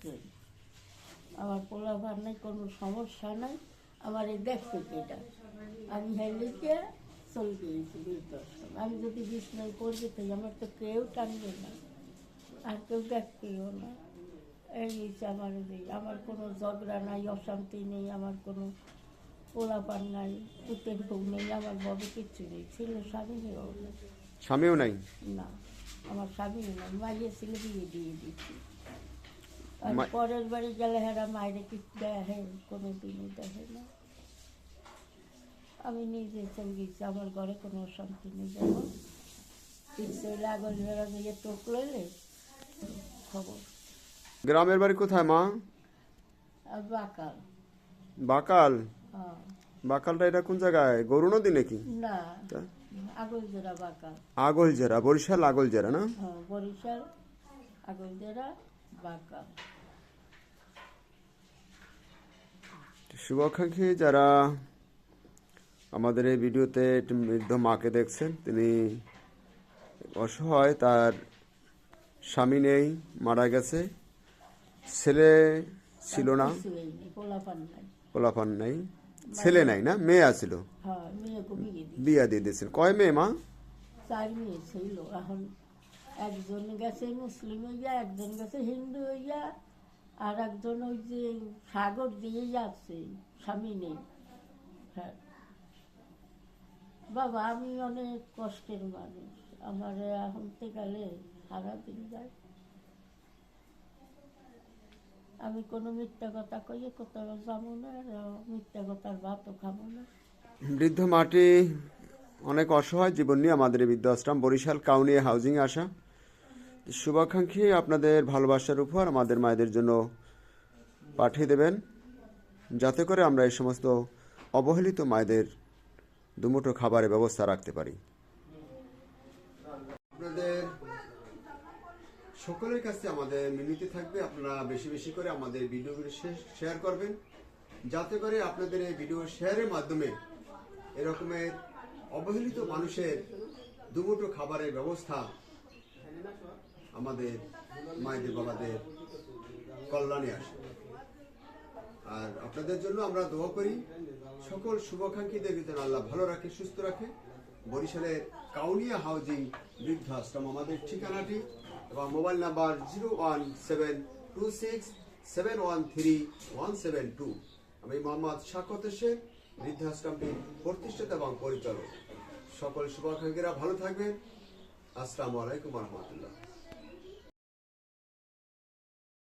দেখছে, আমার পোলাপান নাই, কোনো সমস্যা নাই, আমার এই দেখছে এটা, আমি হেলিকে চলে গিয়েছি বৃদ্ধাশ্রম। আমি যদি বিছনায় পড়ে থাকি আমার তো কেউ টানবে না, আর কেউ দেখতেও না। এই হচ্ছে আমার কোনো ঝগড়া নাই, অশান্তি নেই, আমার কোনো পোলাপান নাই, পুতের বউ নেই, আমার বড় কিচ্ছু নেই, ছিল স্বামীও নেই। স্বামীও নাই? না, আমার স্বামীও নাই, মাইয়ে ছিল বিয়ে দিয়ে দিচ্ছি। আর পরের বাড়ি গেলে হেরা মায়ের কি দেখে, কোনো দিনই দেখে না। আমি নিজে চলে গেছি, আমার ঘরে কোনো অশান্তি নেই। যেমন ইচ্ছে লাগল হেরা গিয়ে টোক লইলে খবর। গ্রামের বাড়ি কোথায় মা? আর বাকাল। বাকাল? হ্যাঁ। বাকালটা এটা কোন জায়গায়, গরু নদী নাকি? না, আগলজেরা বাকাল। আগলজেরা, বরিশাল আগলজেরা না? হ্যাঁ, বরিশাল আগলজেরা বাকাল। শুভাকাঙ্ক্ষী যারা আমাদের এই ভিডিওতে একটি বৃদ্ধ মাকে দেখছেন, তিনি অসহায়, তার স্বামী নেই, মারা গেছে, ছেলে ছিল না, পোলাপান নাই, ছেলে নাই না, মেয়ে আছিল, বিয়া দিয়ে দিয়েছিল। কয় মেয়ে মা? 4 মেয়ে ছিল। এখন একজন গেছে মুসলিম হইয়া, একজন গেছে হিন্দু হইয়া, আর একজন ওই যে সাগর দিয়ে যাচ্ছে, স্বামী নেই। হ্যাঁ বাবা, আমি অনেক কষ্টের মানুষ, আমার এখন গেলে সারাদিন যায়। আমি কোনো মিথ্যা কথা কইয়ে কোথাও যাবো না, মিথ্যা কথার ভাতও খাবো না। বৃদ্ধ মাটি অনেক অসহায়, জীবন নিয়ে আমাদের এই বৃদ্ধাশ্রম বরিশাল কাউনিয়া হাউজিংয়ে আসা। শুভাকাঙ্ক্ষী আপনাদের ভালোবাসার উপহার আমাদের মায়েদের জন্য পাঠিয়ে দেবেন, যাতে করে আমরা এই সমস্ত অবহেলিত মায়েদের দুমুঠো খাবারের ব্যবস্থা রাখতে পারি। আপনাদের সকলের কাছে আমাদের মিনতি থাকবে, আপনারা বেশি বেশি করে আমাদের ভিডিওগুলো শেয়ার করবেন, যাতে করে আপনাদের এই ভিডিও শেয়ারের মাধ্যমে এরকমের অবহেলিত মানুষের দুমুঠো খাবারের ব্যবস্থা আমাদের মায়েদের বাবাদের কল্যাণে আসে। আর আপনাদের জন্য আমরা দোয়া করি, সকল শুভাকাঙ্ক্ষীদের যেন আল্লাহ ভালো রাখে, সুস্থ রাখে। বরিশালের কাউনিয়া হাউজিং বৃদ্ধাশ্রম আমাদের ঠিকানাটি, এবং মোবাইল নাম্বার 01726713172। আমি মোহাম্মদ শাকত শেখ, বৃদ্ধাশ্রমটির প্রতিষ্ঠাতা এবং পরিচালক। সকল শুভাকাঙ্ক্ষীরা ভালো থাকবেন। আসসালামু আলাইকুম ওয়া রাহমাতুল্লাহ।